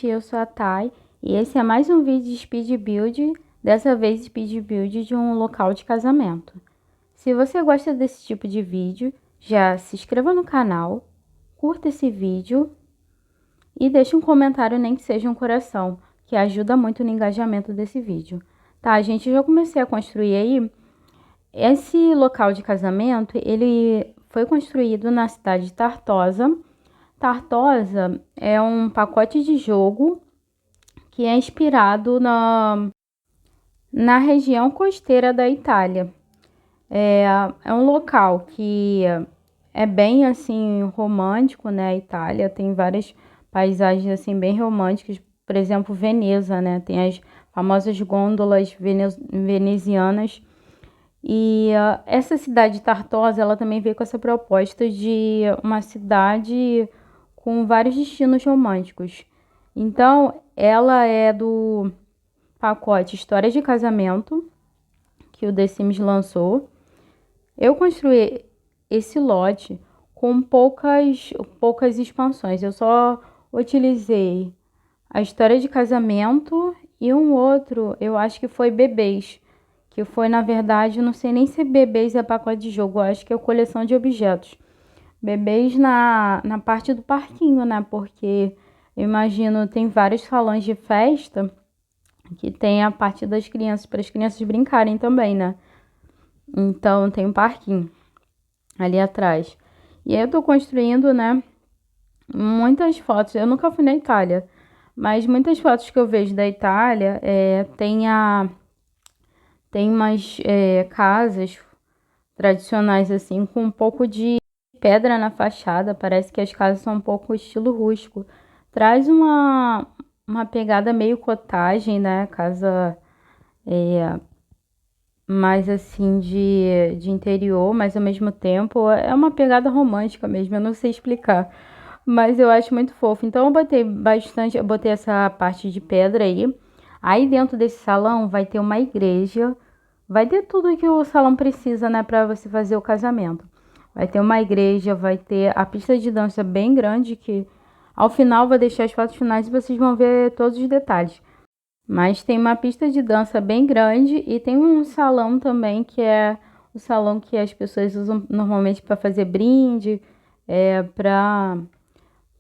gente, eu sou a Thay e esse é mais um vídeo de speed build, dessa vez speed build de um local de casamento. Se você gosta desse tipo de vídeo, já se inscreva no canal, curta esse vídeo e deixe um comentário, nem que seja um coração, que ajuda muito no engajamento desse vídeo. Tá, gente, eu já comecei a construir aí. Esse local de casamento, ele foi construído na cidade de Tartosa. Tartosa é um pacote de jogo que é inspirado na região costeira da Itália. É um local que é bem assim romântico, né? A Itália tem várias paisagens assim bem românticas, por exemplo, Veneza, né? Tem as famosas gôndolas venezianas. E essa cidade de Tartosa, ela também veio com essa proposta de uma cidade com vários destinos românticos. Então, ela é do pacote Histórias de Casamento, que o The Sims lançou. Eu construí esse lote com poucas expansões. Eu só utilizei a História de Casamento e um outro, eu acho que foi Bebês. Que foi, na verdade, não sei nem se Bebês é pacote de jogo, eu acho que é coleção de objetos. Bebês na parte do parquinho, né? Porque eu imagino, tem vários salões de festa que tem a parte das crianças, para as crianças brincarem também, né? Então tem um parquinho ali atrás. E aí eu tô construindo, né? Muitas fotos. Eu nunca fui na Itália, mas muitas fotos que eu vejo da Itália tem umas casas tradicionais assim com um pouco de pedra na fachada. Parece que as casas são um pouco estilo rústico. Traz uma pegada meio cottage, né? Casa mais assim de interior, mas ao mesmo tempo é uma pegada romântica mesmo. Eu não sei explicar, mas eu acho muito fofo. Então eu botei essa parte de pedra aí. Aí dentro desse salão vai ter uma igreja. Vai ter tudo que o salão precisa, né, para você fazer o casamento. Vai ter uma igreja, vai ter a pista de dança bem grande, que ao final vou deixar as fotos finais e vocês vão ver todos os detalhes. Mas tem uma pista de dança bem grande e tem um salão também, que é o salão que as pessoas usam normalmente para fazer brinde, para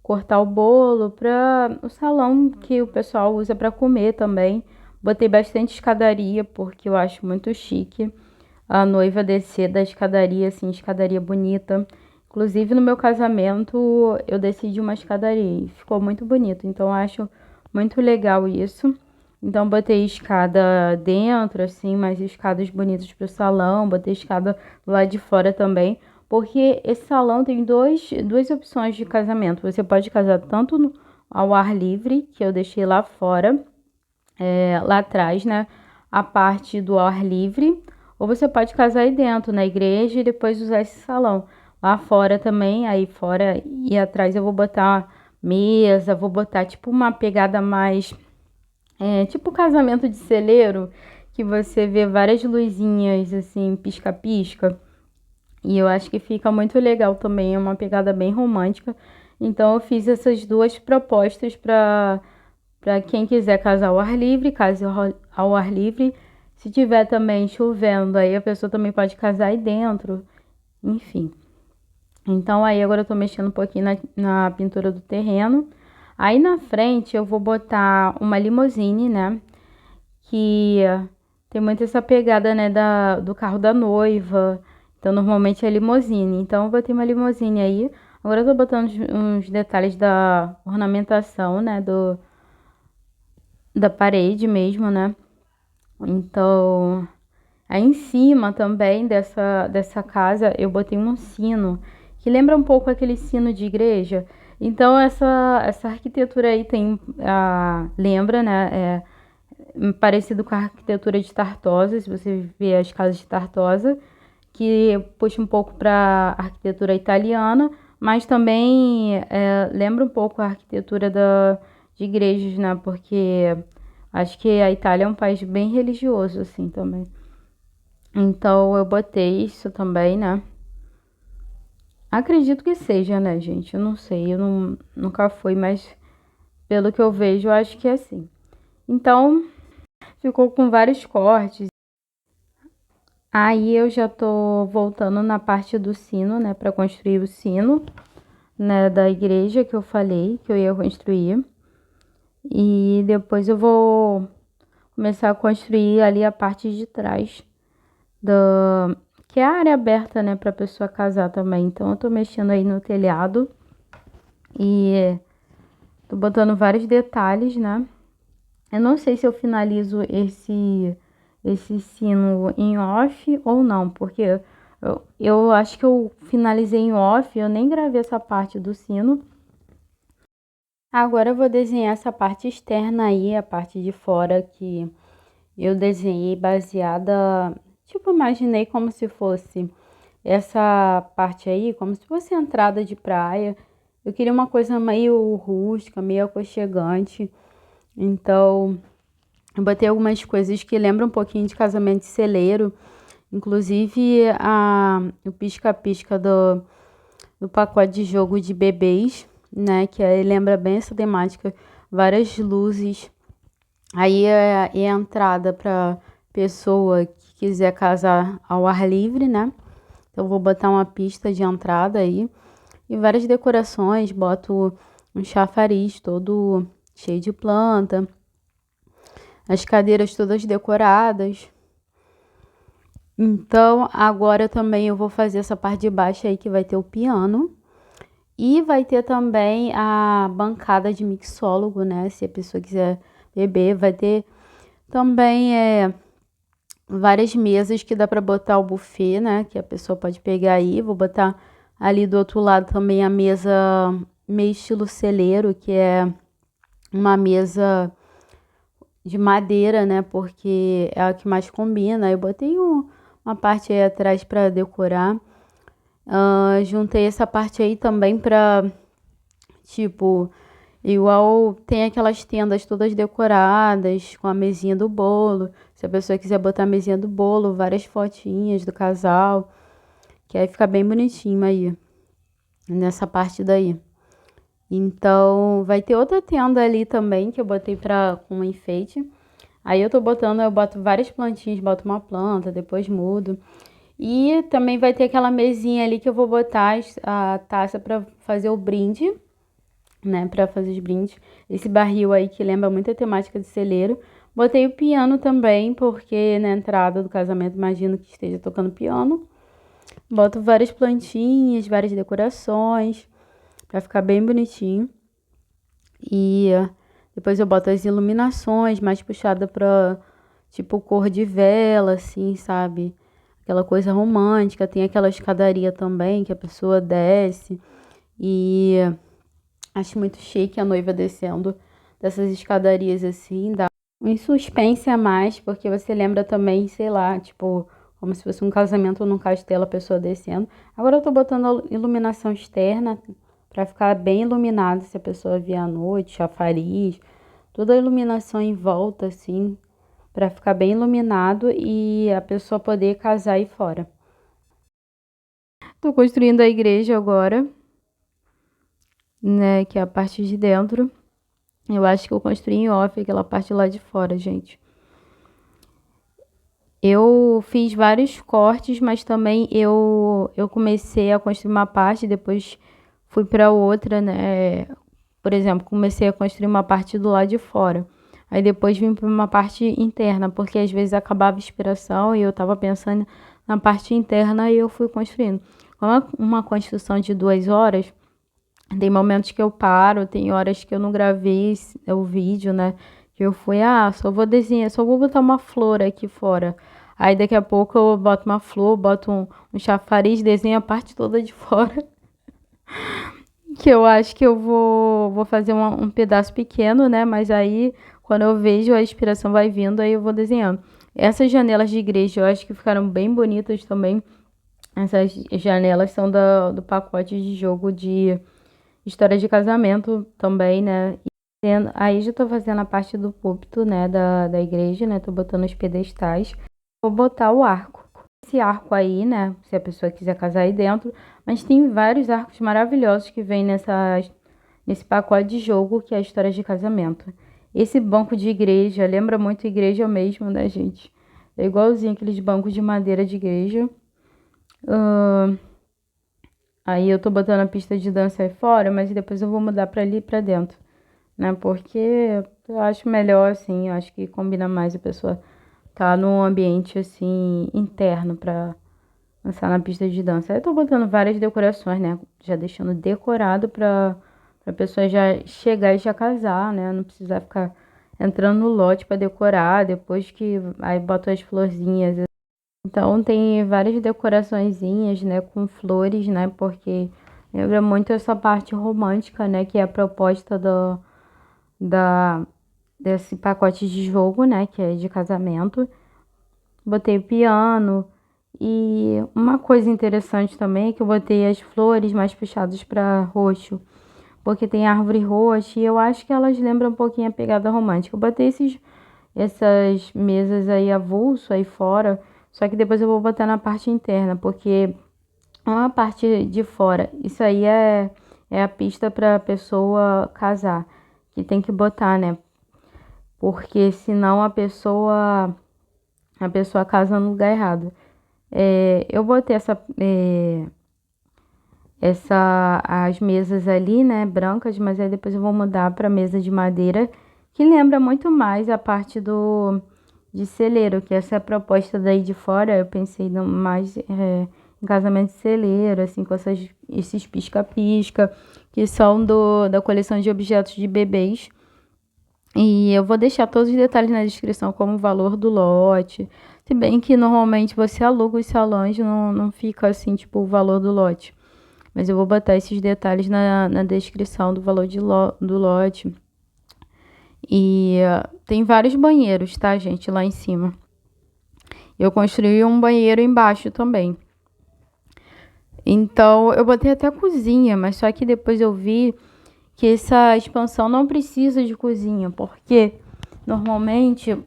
cortar o bolo, para o salão que o pessoal usa para comer também. Botei bastante escadaria porque eu acho muito chique a noiva descer da escadaria, assim, escadaria bonita. Inclusive no meu casamento eu desci de uma escadaria e ficou muito bonito, então eu acho muito legal isso. Então botei escada dentro, assim, mais escadas bonitas pro salão, botei escada do lado de fora também, porque esse salão tem duas opções de casamento. Você pode casar tanto ao ar livre, que eu deixei lá fora, lá atrás, né? A parte do ar livre, ou você pode casar aí dentro, na igreja, e depois usar esse salão. Lá fora também, aí fora e atrás eu vou botar mesa, vou botar tipo uma pegada mais tipo casamento de celeiro, que você vê várias luzinhas assim, pisca-pisca. E eu acho que fica muito legal também, é uma pegada bem romântica. Então eu fiz essas duas propostas para quem quiser casar ao ar livre, case ao ar livre. Se tiver também chovendo, aí a pessoa também pode casar aí dentro. Enfim. Então aí agora eu tô mexendo um pouquinho na pintura do terreno. Aí na frente eu vou botar uma limousine, né? Que tem muito essa pegada, né, do carro da noiva. Então normalmente é limousine. Então eu botei uma limousine aí. Agora eu tô botando uns detalhes da ornamentação, né, da parede mesmo, né? Então, aí em cima também dessa casa eu botei um sino que lembra um pouco aquele sino de igreja. Então essa arquitetura aí lembra, né? Parecido com a arquitetura de Tartosa, se você vê as casas de Tartosa, que puxa um pouco para a arquitetura italiana, mas também lembra um pouco a arquitetura de igrejas, né? Porque acho que a Itália é um país bem religioso, assim, também. Então eu botei isso também, né? Acredito que seja, né, gente? Eu não sei, nunca fui, mas Pelo que eu vejo, eu acho que é assim. Então, ficou com vários cortes. Aí eu já tô voltando na parte do sino, né, para construir o sino, né, da igreja que eu falei que eu ia construir. E depois eu vou começar a construir ali a parte de trás da que é a área aberta, né, para pessoa casar também. Então eu tô mexendo aí no telhado e tô botando vários detalhes, né? Eu não sei se eu finalizo esse sino em off ou não, porque eu acho que eu finalizei em off, eu nem gravei essa parte do sino. Agora eu vou desenhar essa parte externa aí, a parte de fora que eu desenhei baseada, tipo, imaginei como se fosse essa parte aí, como se fosse entrada de praia. Eu queria uma coisa meio rústica, meio aconchegante. Então, eu botei algumas coisas que lembram um pouquinho de casamento de celeiro. Inclusive, o pisca-pisca do pacote de jogo de bebês, né? Que aí lembra bem essa temática. Várias luzes. Aí é a entrada para pessoa que quiser casar ao ar livre, né? Então, eu vou botar uma pista de entrada aí. E várias decorações. Boto um chafariz todo cheio de planta. As cadeiras todas decoradas. Então, agora também eu vou fazer essa parte de baixo aí que vai ter o piano. E vai ter também a bancada de mixólogo, né? Se a pessoa quiser beber, vai ter também várias mesas que dá para botar o buffet, né? Que a pessoa pode pegar aí. Vou botar ali do outro lado também a mesa meio estilo celeiro, que é uma mesa de madeira, né? Porque é a que mais combina. Eu botei uma parte aí atrás para decorar. Juntei essa parte aí também pra, tipo, igual tem aquelas tendas todas decoradas com a mesinha do bolo. Se a pessoa quiser botar a mesinha do bolo, várias fotinhas do casal, que aí fica bem bonitinho aí, nessa parte daí. Então, vai ter outra tenda ali também que eu botei pra, com um enfeite. Aí eu boto várias plantinhas, boto uma planta, depois mudo. E também vai ter aquela mesinha ali que eu vou botar a taça para fazer o brinde, né? Para fazer os brindes. Esse barril aí que lembra muito a temática de celeiro. Botei o piano também, porque na entrada do casamento imagino que esteja tocando piano. Boto várias plantinhas, várias decorações, para ficar bem bonitinho. E depois eu boto as iluminações mais puxada para tipo cor de vela, assim, sabe? Aquela coisa romântica. Tem aquela escadaria também que a pessoa desce. E acho muito chique a noiva descendo dessas escadarias assim. Dá um suspense a mais, porque você lembra também, sei lá, tipo, como se fosse um casamento num castelo, a pessoa descendo. Agora eu tô botando a iluminação externa para ficar bem iluminado se a pessoa vier à noite, chafariz, toda a iluminação em volta, assim, para ficar bem iluminado e a pessoa poder casar aí fora. Tô construindo a igreja agora, né, que é a parte de dentro. Eu acho que eu construí em off aquela parte lá de fora, gente. Eu fiz vários cortes, mas também eu comecei a construir uma parte, depois fui para outra, né? Por exemplo, comecei a construir uma parte do lado de fora. Aí depois vim para uma parte interna, porque às vezes acabava a inspiração e eu estava pensando na parte interna e eu fui construindo. Como é uma construção de 2 horas, tem momentos que eu paro, tem horas que eu não gravei o vídeo, né? Que eu fui, só vou desenhar, só vou botar uma flor aqui fora. Aí daqui a pouco eu boto uma flor, boto um chafariz, desenho a parte toda de fora. Que eu acho que eu vou fazer um pedaço pequeno, né? Mas aí, quando eu vejo, a inspiração vai vindo, aí eu vou desenhando. Essas janelas de igreja eu acho que ficaram bem bonitas também. Essas janelas são do pacote de jogo de história de casamento também, né? Aí já tô fazendo a parte do púlpito, né, da igreja, né? Tô botando os pedestais. Vou botar o arco. Esse arco aí, né, se a pessoa quiser casar aí dentro. Mas tem vários arcos maravilhosos que vêm nessas nesse pacote de jogo que é a história de casamento. Esse banco de igreja lembra muito igreja mesmo, né, gente? É igualzinho aqueles bancos de madeira de igreja. Ahn, Aí eu tô botando a pista de dança aí fora, mas depois eu vou mudar pra ali e pra dentro, né? Porque eu acho melhor assim, eu acho que combina mais a pessoa tá num ambiente assim interno pra dançar na pista de dança. Aí eu tô botando várias decorações, né? Já deixando decorado pra pessoa já chegar e já casar, né? Não precisar ficar entrando no lote pra decorar, depois que aí boto as florzinhas. Então tem várias decoraçõezinhas, né, com flores, né, porque lembra muito essa parte romântica, né, que é a proposta da, desse pacote de jogo, né, que é de casamento. Botei o piano e uma coisa interessante também é que eu botei as flores mais puxadas para roxo, porque tem árvore roxa e eu acho que elas lembram um pouquinho a pegada romântica. Eu botei essas mesas aí avulso aí fora, só que depois eu vou botar na parte interna, porque uma parte de fora, isso aí é a pista para pessoa casar, que tem que botar, né? Porque senão a pessoa casa no lugar errado. Eu botei as mesas ali, né, brancas, mas aí depois eu vou mudar para mesa de madeira, que lembra muito mais a parte do de celeiro, que essa é a proposta daí de fora. Eu pensei mais em casamento de celeiro, assim, com esses pisca-pisca, que são da coleção de objetos de bebês. E eu vou deixar todos os detalhes na descrição, como o valor do lote. Se bem que normalmente você aluga os salões, não fica assim, tipo, o valor do lote. Mas eu vou botar esses detalhes na descrição do valor do lote. E tem vários banheiros, tá, gente, lá em cima. Eu construí um banheiro embaixo também. Então, eu botei até cozinha, mas só que depois eu vi que essa expansão não precisa de cozinha, porque normalmente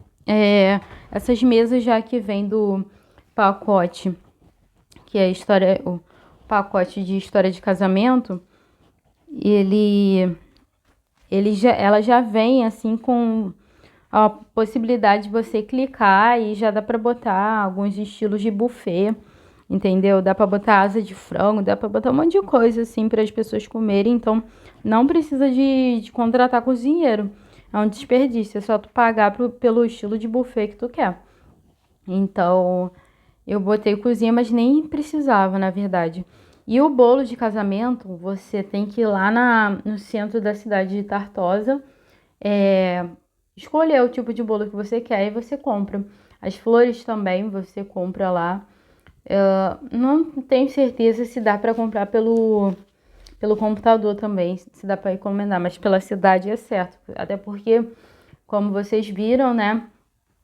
essas mesas já que vem do pacote, que é a história, o pacote de história de casamento, ele ela já vem assim com a possibilidade de você clicar e já dá para botar alguns estilos de buffet, entendeu? Dá para botar asa de frango, dá para botar um monte de coisa assim para as pessoas comerem, então não precisa de contratar cozinheiro. É um desperdício, é só tu pagar pelo estilo de buffet que tu quer. Então, eu botei cozinha, mas nem precisava, na verdade. E o bolo de casamento, você tem que ir lá no centro da cidade de Tartosa, é, escolher o tipo de bolo que você quer e você compra. As flores também você compra lá. Não tenho certeza se dá para comprar pelo computador também, se dá para encomendar, mas pela cidade é certo. Até porque, como vocês viram, né,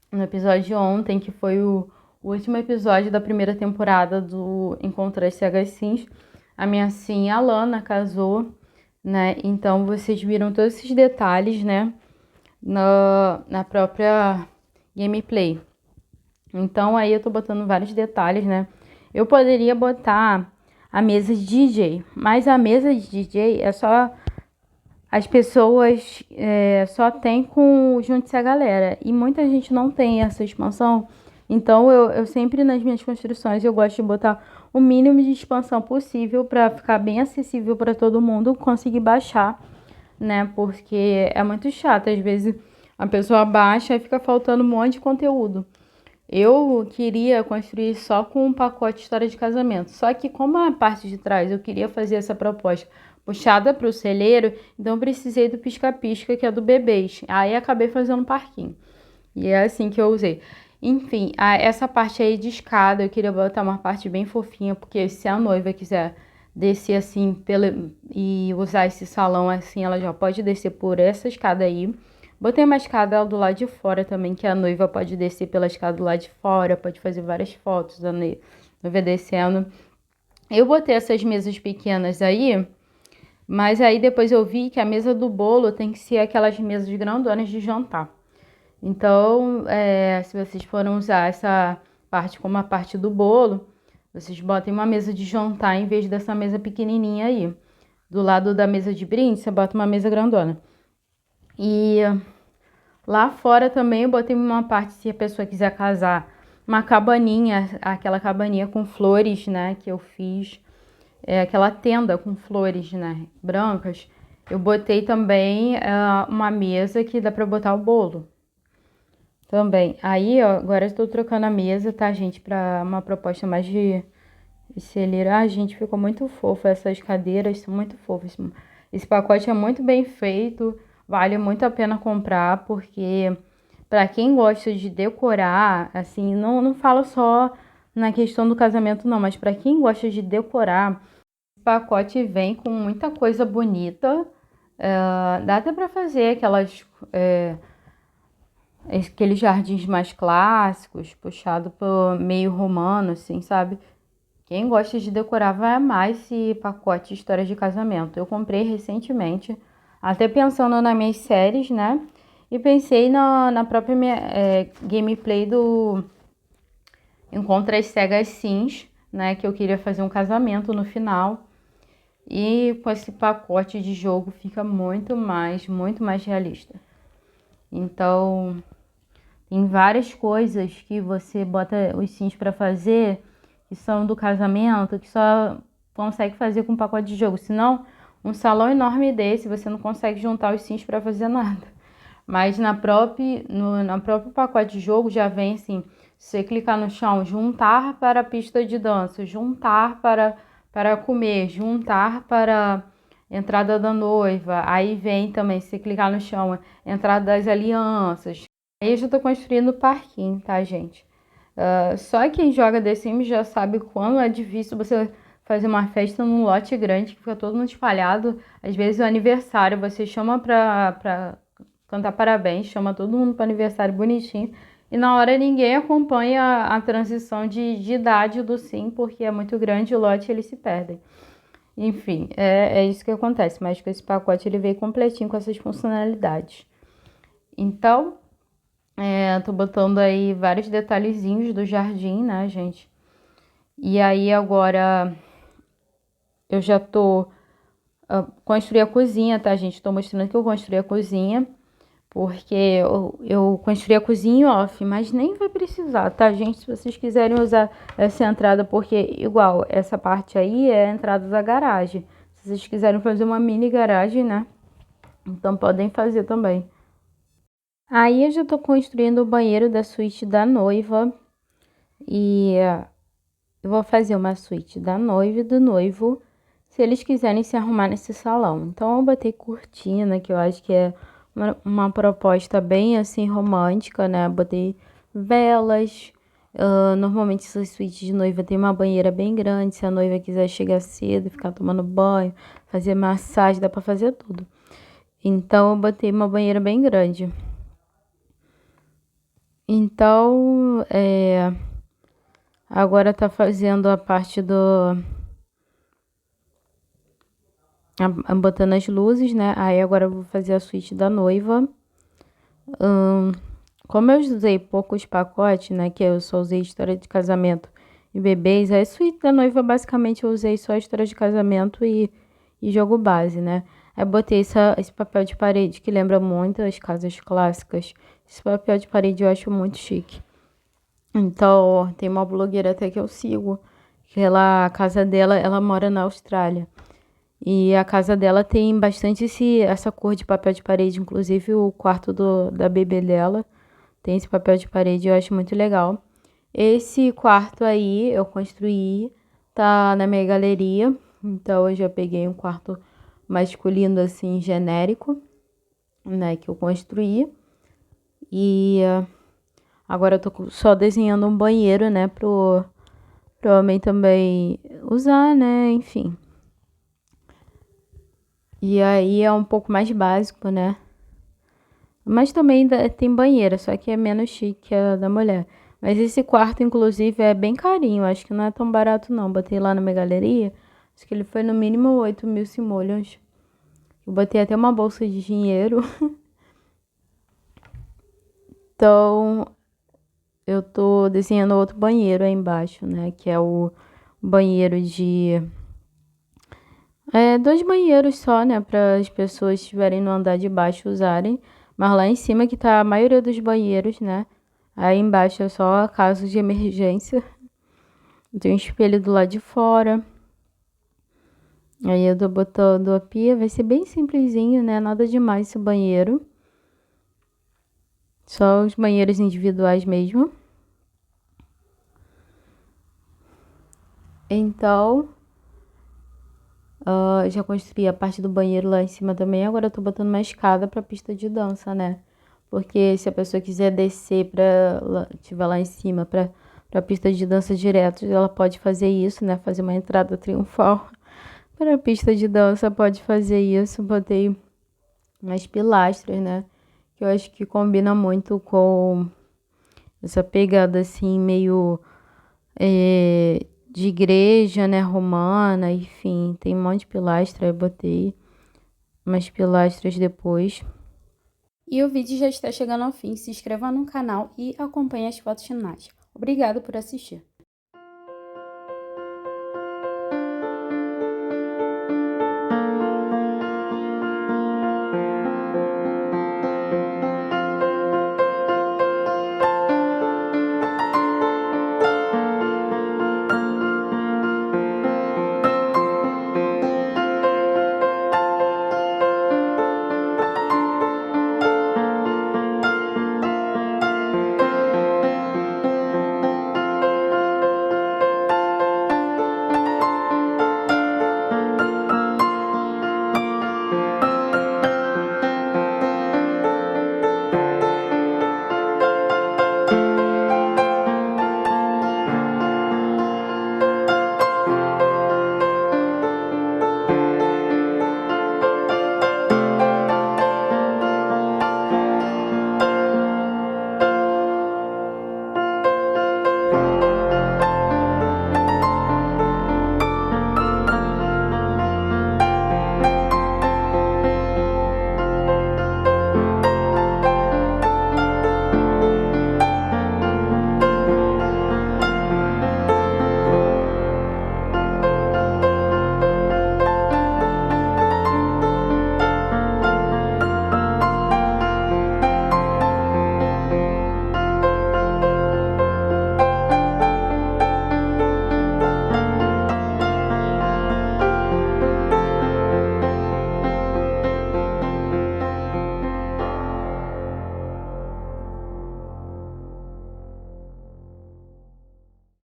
no episódio de ontem, que foi o último episódio da primeira temporada do Encontrar as Cegas Sims, a minha sim, a Lana, casou, né? Então vocês viram todos esses detalhes, né, na própria gameplay. Então aí eu tô botando vários detalhes, né? Eu poderia botar a mesa de DJ, mas a mesa de DJ é só as pessoas só tem com junte-se a galera e muita gente não tem essa expansão. Então eu sempre nas minhas construções eu gosto de botar o mínimo de expansão possível para ficar bem acessível para todo mundo conseguir baixar, né? Porque é muito chato às vezes a pessoa baixa e fica faltando um monte de conteúdo. Eu queria construir só com um pacote de história de casamento. Só que como a parte de trás eu queria fazer essa proposta puxada para o celeiro, então eu precisei do pisca-pisca, que é do bebês. Aí acabei fazendo um parquinho. E é assim que eu usei. Enfim, essa parte aí de escada, eu queria botar uma parte bem fofinha, porque se a noiva quiser descer assim e usar esse salão assim, ela já pode descer por essa escada aí. Botei uma escada do lado de fora também, que a noiva pode descer pela escada do lado de fora, pode fazer várias fotos da noiva descendo. Eu botei essas mesas pequenas aí, mas aí depois eu vi que a mesa do bolo tem que ser aquelas mesas grandonas de jantar. Então, se vocês forem usar essa parte como a parte do bolo, vocês botem uma mesa de jantar em vez dessa mesa pequenininha aí. do lado da mesa de brinde, você bota uma mesa grandona. E lá fora também eu botei uma parte, se a pessoa quiser casar, uma cabaninha, aquela cabaninha com flores, né, que eu fiz. Aquela tenda com flores, né, brancas. Eu botei também uma mesa que dá pra botar o bolo. Também. Aí, ó, agora eu estou trocando a mesa, tá, gente? Pra uma proposta mais de celeira. Ah, gente, ficou muito fofo. Essas cadeiras são muito fofas. Esse pacote é muito bem feito. Vale muito a pena comprar, porque pra quem gosta de decorar, assim, não falo só na questão do casamento, não, mas pra quem gosta de decorar, o pacote vem com muita coisa bonita. Dá até pra fazer aqueles jardins mais clássicos, puxado pro meio romano, assim, sabe? Quem gosta de decorar vai amar esse pacote de histórias de casamento. Eu comprei recentemente, até pensando nas minhas séries, né? E pensei na própria minha gameplay do Encontra as Cegas Sims, né? Que eu queria fazer um casamento no final. E com esse pacote de jogo fica muito mais realista. Então, tem várias coisas que você bota os sims para fazer, que são do casamento, que só consegue fazer com pacote de jogo. Senão, um salão enorme desse, você não consegue juntar os sims para fazer nada. Mas na próprio pacote de jogo já vem assim, se você clicar no chão, juntar para a pista de dança, juntar para comer, juntar para entrada da noiva. Aí vem também, se você clicar no chão, entrada das alianças. Aí eu já tô construindo o parquinho, tá, gente? Só quem joga The Sims já sabe quando é difícil você fazer uma festa num lote grande, que fica todo mundo espalhado. Às vezes o aniversário, você chama pra cantar parabéns, chama todo mundo para aniversário bonitinho. E na hora ninguém acompanha a transição de idade do sim, porque é muito grande o lote e eles se perdem. Enfim, é isso que acontece. Mas com esse pacote ele veio completinho com essas funcionalidades. Então, tô botando aí vários detalhezinhos do jardim, né, gente? E aí agora eu já tô construí a cozinha, tá, gente? Tô mostrando que eu construí a cozinha. Porque eu construí a cozinha em off, mas nem vai precisar, tá, gente? Se vocês quiserem usar essa entrada, porque igual essa parte aí é a entrada da garagem. Se vocês quiserem fazer uma mini garagem, né? Então podem fazer também. Aí eu já tô construindo o banheiro da suíte da noiva. E eu vou fazer uma suíte da noiva e do noivo, se eles quiserem se arrumar nesse salão. Então eu botei cortina, que eu acho que é uma proposta bem assim romântica, né? Botei velas. Normalmente essa suíte de noiva tem uma banheira bem grande. Se a noiva quiser chegar cedo, ficar tomando banho, fazer massagem, dá pra fazer tudo. Então eu botei uma banheira bem grande. Então, agora tá fazendo a parte botando as luzes, né? Aí agora eu vou fazer a suíte da noiva. Como eu usei poucos pacotes, né? Que eu só usei história de casamento e bebês. A suíte da noiva, basicamente, eu usei só história de casamento e jogo base, né? Aí botei esse papel de parede, que lembra muito as casas clássicas. Esse papel de parede eu acho muito chique. Então, tem uma blogueira até que eu sigo, que a casa dela, ela mora na Austrália. E a casa dela tem bastante essa cor de papel de parede, inclusive o quarto da bebê dela tem esse papel de parede, eu acho muito legal. Esse quarto aí eu construí, tá na minha galeria, então eu já peguei um quarto masculino assim, genérico, né, que eu construí. E agora eu tô só desenhando um banheiro, né, pro homem também usar, né, enfim. E aí é um pouco mais básico, né? Mas também tem banheira, só que é menos chique que a da mulher. Mas esse quarto, inclusive, é bem carinho. Acho que não é tão barato, não. Botei lá na minha galeria. Acho que ele foi no mínimo 8.000 simoleons. Eu botei até uma bolsa de dinheiro. Então, eu tô desenhando outro banheiro aí embaixo, né? Que é o banheiro de... É, 2 banheiros só, né, para as pessoas que estiverem no andar de baixo usarem, mas lá em cima que tá a maioria dos banheiros, né? Aí embaixo é só casos de emergência. Tem um espelho do lado de fora. Aí eu tô botando a pia, vai ser bem simplesinho, né? Nada demais esse banheiro. Só os banheiros individuais mesmo. Então, já construí a parte do banheiro lá em cima também. Agora eu tô botando uma escada pra pista de dança, né? Porque se a pessoa quiser descer tiver lá em cima pra pista de dança direto, ela pode fazer isso, né? Fazer uma entrada triunfal para a pista de dança, pode fazer isso. Botei umas pilastras, né? Que eu acho que combina muito com essa pegada assim, meio de igreja, né? Romana, enfim. Tem um monte de pilastra, eu botei umas pilastras depois. E o vídeo já está chegando ao fim. Se inscreva no canal e acompanhe as fotos finais. Obrigado por assistir.